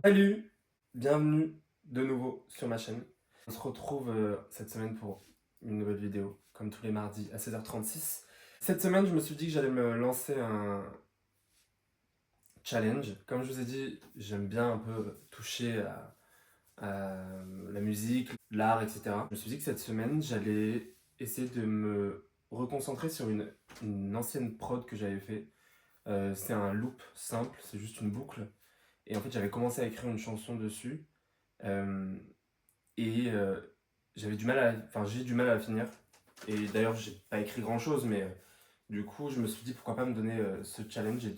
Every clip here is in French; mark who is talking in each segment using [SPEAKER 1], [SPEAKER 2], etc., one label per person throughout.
[SPEAKER 1] Salut! Bienvenue de nouveau sur ma chaîne. On se retrouve cette semaine pour une nouvelle vidéo, comme tous les mardis à 16h36. Cette semaine, je me suis dit que j'allais me lancer un challenge. Comme je vous ai dit, j'aime bien un peu toucher à la musique, l'art, etc. Je me suis dit que cette semaine, j'allais essayer de me reconcentrer sur une ancienne prod que j'avais fait. C'est un loop simple, c'est juste une boucle. Et en fait, j'avais commencé à écrire une chanson dessus. Euh, et j'avais du mal à, enfin, j'ai du mal à la finir. Et d'ailleurs, j'ai pas écrit grand chose, mais du coup, je me suis dit pourquoi pas me donner ce challenge et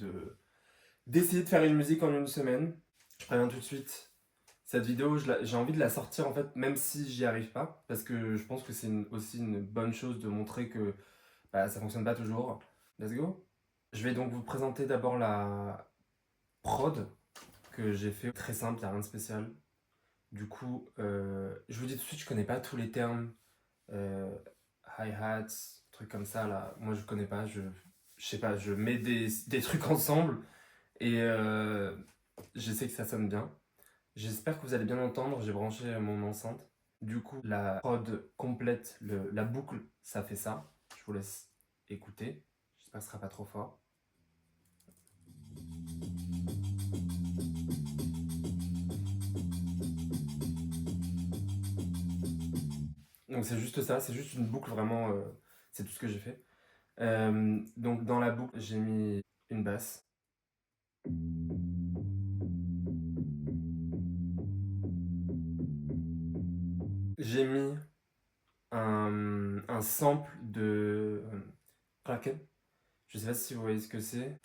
[SPEAKER 1] d'essayer de faire une musique en une semaine. Je préviens tout de suite, cette vidéo, j'ai envie de la sortir en fait, même si j'y arrive pas, parce que je pense que c'est aussi une bonne chose de montrer que bah, ça fonctionne pas toujours. Let's go! Je vais donc vous présenter d'abord la prod que j'ai fait, très simple, il n'y a rien de spécial. Du coup, je vous dis tout de suite, je connais pas tous les termes, euh, hi-hats, trucs comme ça là. Moi, je connais pas, je sais pas, je mets des trucs ensemble et je sais que ça sonne bien. J'espère que vous allez bien entendre, j'ai branché mon enceinte. Du coup, la prod complète, la boucle, ça fait ça. Je vous laisse écouter, j'espère que ce sera pas trop fort. Donc c'est juste ça, c'est juste une boucle vraiment, c'est tout ce que j'ai fait. Donc dans la boucle, j'ai mis une basse. J'ai mis un sample de Kraken. Je sais pas si vous voyez ce que c'est.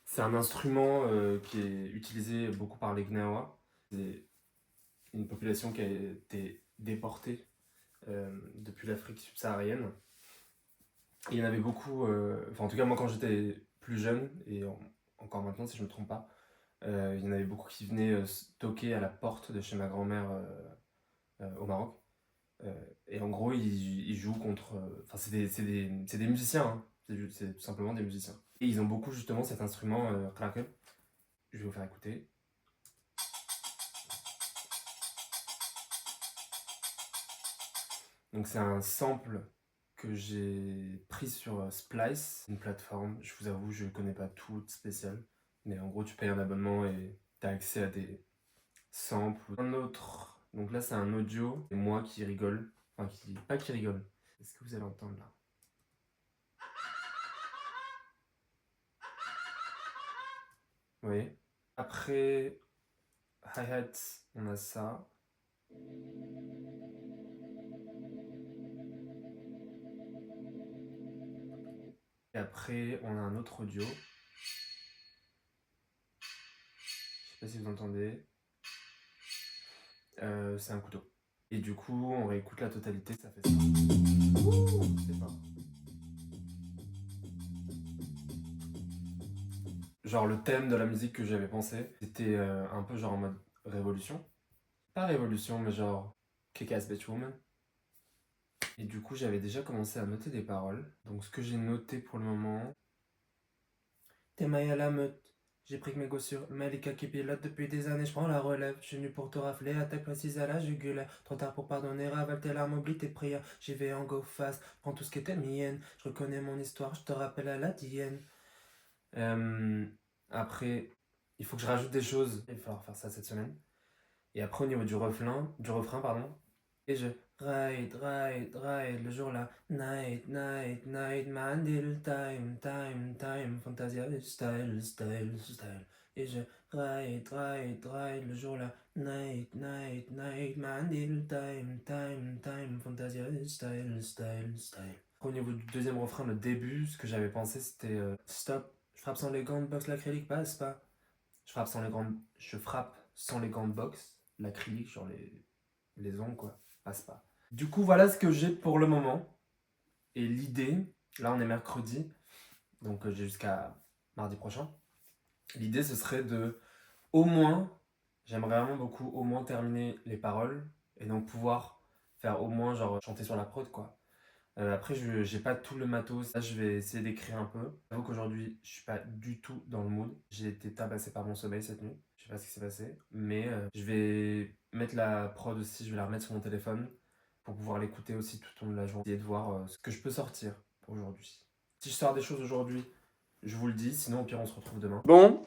[SPEAKER 1] C'est un instrument qui est utilisé beaucoup par les Gnawa. C'est une population qui a été déportée depuis l'Afrique subsaharienne. Et il y en avait beaucoup, enfin en tout cas moi quand j'étais plus jeune, et encore maintenant si je ne me trompe pas, il y en avait beaucoup qui venaient toquer à la porte de chez ma grand-mère au Maroc. Et en gros, ils jouent contre. Enfin, c'est des musiciens, hein. C'est tout simplement des musiciens. Et ils ont beaucoup justement cet instrument claquet. Je vais vous faire écouter. Donc, c'est un sample que j'ai pris sur Splice, une plateforme. Je vous avoue, je connais pas tout de spécial. Mais en gros, tu payes un abonnement et tu as accès à des samples. Un autre. Donc là, c'est un audio. Et moi qui rigole. Enfin, pas qui rigole. Est-ce que vous allez entendre là? Vous voyez? Après, hi-hat, on a ça. Et après, on a un autre audio. Je sais pas si vous entendez. C'est un couteau. Et du coup, on réécoute la totalité, ça fait ça. C'est fort. Genre le thème de la musique que j'avais pensé, c'était un peu genre en mode révolution. Pas révolution, mais genre Kick-Ass Bitch Woman. Et du coup, j'avais déjà commencé à noter des paroles. Donc ce que j'ai noté pour le moment, t'es maille à la meute. J'ai pris que mes gossures, le Malika qui pilote depuis des années, je prends la relève. Je suis venu pour te rafler, attaque précise à la jugulaire. Trop tard pour pardonner, ravale tes larmes, oublie tes prières. J'y vais en go fast, prends tout ce qui était mienne. Je reconnais mon histoire, je te rappelle à la tienne. Euh, Après, il faut que je rajoute des choses. Il va falloir faire ça cette semaine. Et après, au niveau du refrain, pardon. Et je ride, le jour là. Night, mandil, time, fantasia, style. Et je ride, le jour là. Night, mandil, time, fantasia, style. Au niveau du deuxième refrain, le début, ce que j'avais pensé, c'était stop. Je frappe sans les gants de boxe, l'acrylique passe pas. Je frappe sans les gants de boxe, l'acrylique, genre les ongles, quoi, passe pas. Du coup, voilà ce que j'ai pour le moment. Et l'idée, là on est mercredi, donc j'ai jusqu'à mardi prochain. L'idée, ce serait de, au moins, j'aimerais vraiment beaucoup, au moins terminer les paroles, et donc pouvoir faire au moins, genre, chanter sur la prod, quoi. Après, j'ai pas tout le matos. Là, je vais essayer d'écrire un peu. J'avoue qu'aujourd'hui, je suis pas du tout dans le mood. J'ai été tabassé par mon sommeil cette nuit. sais pas ce qui s'est passé, mais je vais mettre la prod aussi, je vais la remettre sur mon téléphone pour pouvoir l'écouter aussi tout au long de la journée et de voir ce que je peux sortir pour aujourd'hui. Si je sors des choses aujourd'hui, je vous le dis, sinon au pire on se retrouve demain. Bon,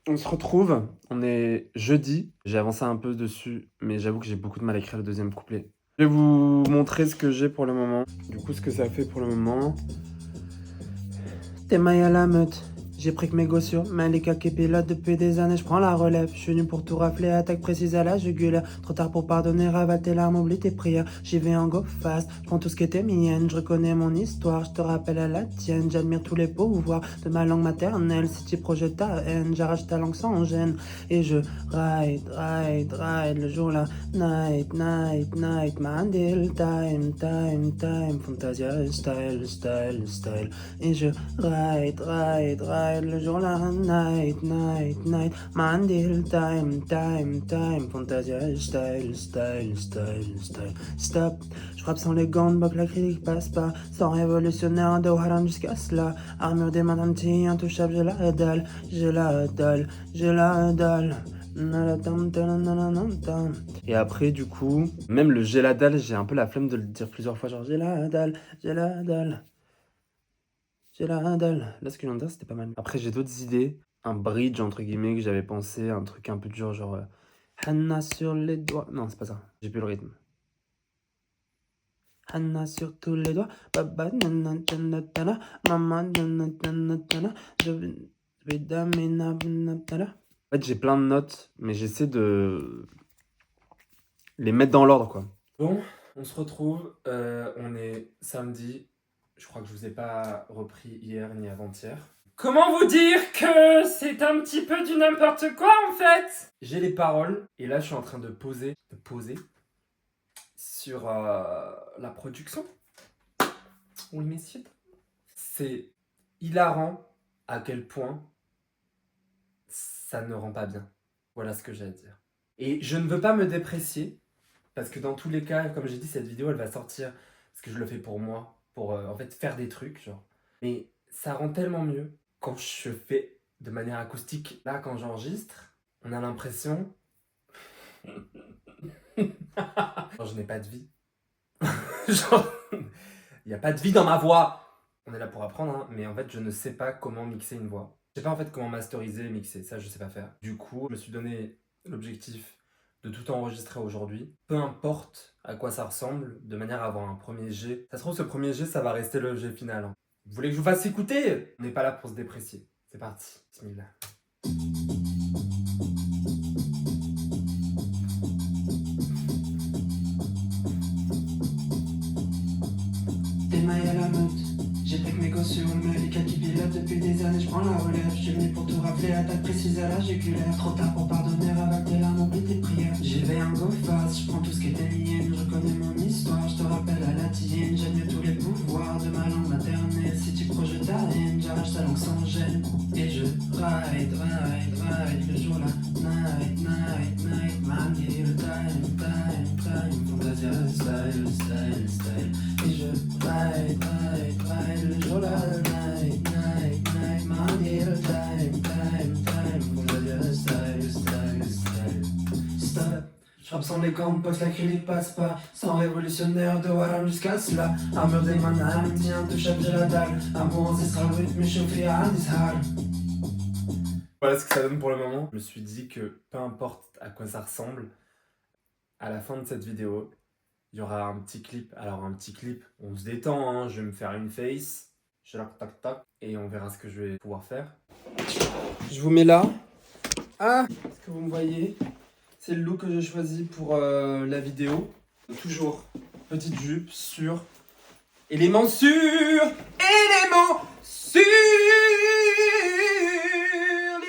[SPEAKER 1] on se retrouve, on est jeudi, j'ai avancé un peu dessus, mais j'avoue que j'ai beaucoup de mal à écrire le deuxième couplet. Je vais vous montrer ce que j'ai pour le moment. Du coup, ce que ça fait pour le moment. T'es maille à la meute. J'ai pris que mes gosses Malika qui pilote depuis des années, je prends la relève. Je suis venu pour tout rafler, attaque précise à la jugulaire. Trop tard pour pardonner, ravale tes larmes, oublie tes prières. J'y vais en go fast, je prends tout ce qui était mienne. Je reconnais mon histoire, je te rappelle à la tienne. J'admire tous les pouvoirs de ma langue maternelle. Si tu projettes ta haine, j'arrache ta langue sans gêne. Et je ride le jour là. Night, mandel, time. Fantasia, style. Et je ride le jour là, night, mandel, time, fantasia, style, stop, je frappe sans les gants de boc, la critique passe pas, sans révolutionnaire de Haram jusqu'à cela, armure des mains d'anti, intouchable, j'ai la dalle. Et après du coup, même le j'ai la dalle, j'ai un peu la flemme de le dire plusieurs fois, genre j'ai la dalle. Là, ce que je viens de dire, c'était pas mal. Après, j'ai d'autres idées. Un bridge, entre guillemets, que j'avais pensé. Un truc un peu dur, genre... Hanna sur les doigts. Non, c'est pas ça. J'ai plus le rythme. Hanna sur tous les doigts. Baba, nanana, maman, nanana, en fait, j'ai plein de notes, mais j'essaie de les mettre dans l'ordre, quoi. Bon, on se retrouve. On est samedi. Je crois que je vous ai pas repris hier ni avant-hier. Comment vous dire que c'est un petit peu du n'importe quoi en fait. J'ai les paroles et là je suis en train de poser sur la production. Oui messieurs. C'est hilarant à quel point ça ne rend pas bien. Voilà ce que j'ai à dire. Et je ne veux pas me déprécier parce que dans tous les cas, comme j'ai dit, cette vidéo elle va sortir parce que je le fais pour moi. Pour en fait faire des trucs genre. Mais ça rend tellement mieux quand je fais de manière acoustique. Là quand j'enregistre, on a l'impression genre, je n'ai pas de vie. Genre il n'y a pas de vie dans ma voix. On est là pour apprendre hein, mais en fait je ne sais pas comment mixer une voix. Je sais pas en fait comment masteriser et mixer, ça je sais pas faire. Du coup, je me suis donné l'objectif de tout enregistrer aujourd'hui. Peu importe à quoi ça ressemble, de manière à avoir un premier jet. Ça se trouve, ce premier jet, ça va rester le jet final. Hein. Vous voulez que je vous fasse écouter? On n'est pas là pour se déprécier. C'est parti. Bismillah. Des mailles à la meute. J'ai pris que mes gosses sur le Malika qui pilote depuis des années, je prends la relève. Je suis venu pour tout rappeler, attaque précise à la jugulaire. Trop tard pour pardonner, ravale tes larmes, oublie tes prières. J'y vais en go fast, je prends tout ce qui était mienne. Je reconnais mon histoire, je te rappelle à la tienne. J'admire tous les pouvoirs de ma langue maternelle. Si tu projettes ta haine, j'arrache ta langue sans gêne. Et je ride le jour là. Night, mandel, time, fantasia, style. Et je ride le jour là. Night, mandel, time, fantasia, style. Stop. Je frappe sans les gants, poste l'acrylique passe pas. Sans révolutionnaire de Haram jusqu'à cela. Armure des mains, tiens, touchable, j'ai la dalle. Amour ancestral, rythme chauffé à Hadishal. Voilà ce que ça donne pour le moment. Je me suis dit que peu importe à quoi ça ressemble, à la fin de cette vidéo, il y aura un petit clip. Alors un petit clip, on se détend, hein. Je vais me faire une face. Je la tac, et on verra ce que je vais pouvoir faire. Je vous mets là. Ah, est-ce que vous me voyez? C'est le look que j'ai choisi pour la vidéo. Toujours petite jupe sur éléments sur les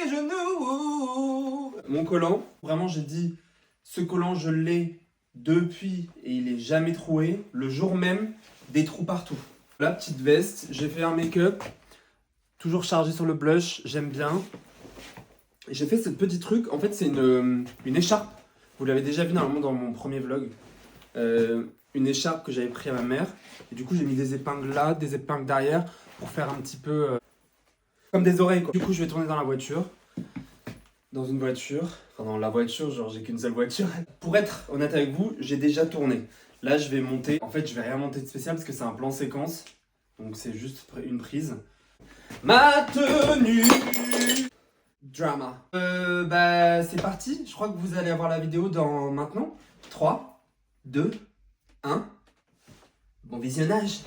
[SPEAKER 1] genoux. Mon collant, vraiment j'ai dit ce collant je l'ai depuis et il est jamais troué. Le jour même, des trous partout. La petite veste, j'ai fait un make-up. Toujours chargé sur le blush, j'aime bien. J'ai fait ce petit truc, en fait c'est une écharpe. Vous l'avez déjà vu normalement dans mon premier vlog. Une écharpe que j'avais pris à ma mère. Et du coup j'ai mis des épingles là, des épingles derrière pour faire un petit peu comme des oreilles quoi. Du coup je vais tourner dans la voiture. dans une voiture, enfin dans la voiture, genre j'ai qu'une seule voiture. Pour être honnête avec vous, j'ai déjà tourné. Là je vais monter, en fait je vais rien monter de spécial parce que c'est un plan séquence. Donc c'est juste une prise. Ma tenue drama. Bah c'est parti, je crois que vous allez avoir la vidéo dans maintenant. 3, 2, 1. Bon visionnage.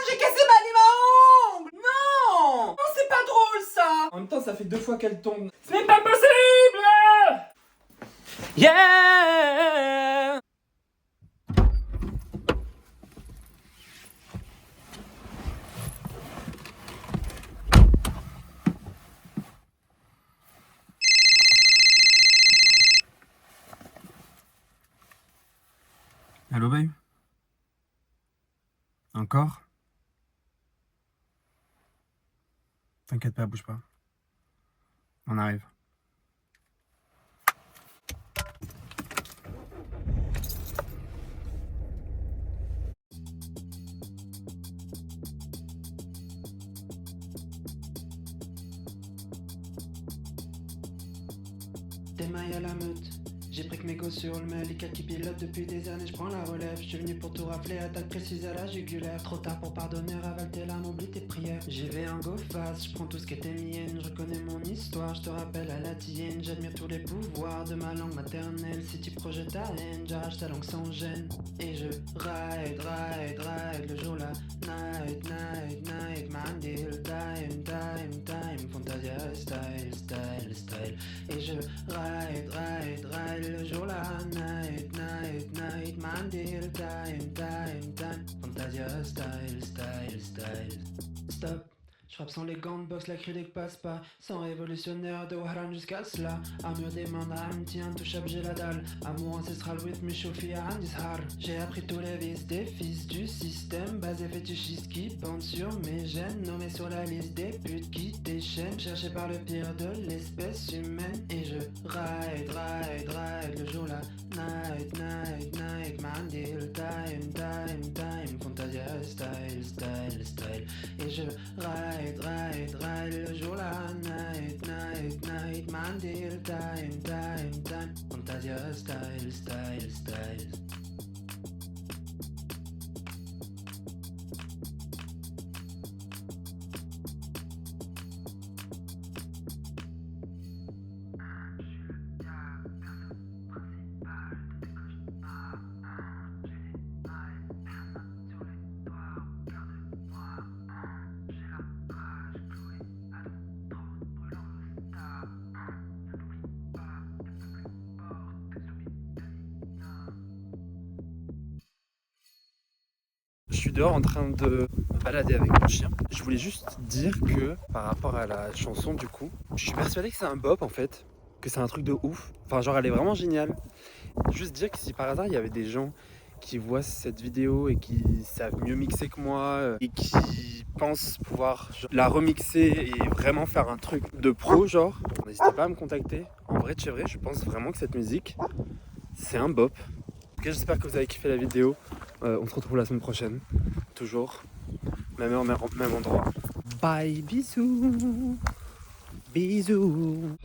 [SPEAKER 1] J'ai cassé ma lime à ongles. Non. Non, c'est pas drôle ça. En même temps, ça fait 2 fois qu'elle tombe. C'est pas possible. Yeah. Allô, babe? Encore? T'inquiète pas, bouge pas. On arrive.
[SPEAKER 2] Des mailles à la meute, j'ai pris que mes gosses sur le mail, les 4 qui pilotent depuis des années, je prends la relève, je suis venu pour tout rafler, attaque précise à la jugulaire, trop tard pour pardonner, avale tes larmes, oublie tes prières, j'y vais en go fast, je prends tout ce qui était mienne, je reconnais mon histoire, je te rappelle à la tienne, j'admire tous les pouvoirs de ma langue maternelle, si tu projettes ta haine, j'arrache ta langue sans gêne, et je ride, le jour la night, man deal, time, fantasia, style, et je ride, le jour la night, man deal, time, fantasia, style, stop. Je frappe sans les gants de boxe, la critique passe pas. Sans révolutionnaire de Wahran jusqu'à cela. Armure des mains d'Amti, intouchable, j'ai la dalle. Amour ancestral with me, chauffi à Andishar. J'ai appris tous les vices des fils du système. Basé fétichiste qui bande sur mes gènes. Nommé sur la liste des putes qui déchaînent. Cherché par le pire de l'espèce humaine. Et je ride, le jour la night, man deal, time, fantasia, style. Et je ride, le jour la night, man deal, time, fantasia, style.
[SPEAKER 1] Je suis dehors en train de me balader avec mon chien. Je voulais juste dire que par rapport à la chanson du coup, je suis persuadé que c'est un bop en fait, que c'est un truc de ouf. Enfin genre elle est vraiment géniale. Juste dire que si par hasard il y avait des gens qui voient cette vidéo et qui savent mieux mixer que moi et qui pensent pouvoir la remixer et vraiment faire un truc de pro genre, n'hésitez pas à me contacter. En vrai de vrai, je pense vraiment que cette musique c'est un bop. En tout cas, j'espère que vous avez kiffé la vidéo. On se retrouve la semaine prochaine. Toujours. Même heure, même endroit. Bye, bisous. Bisous.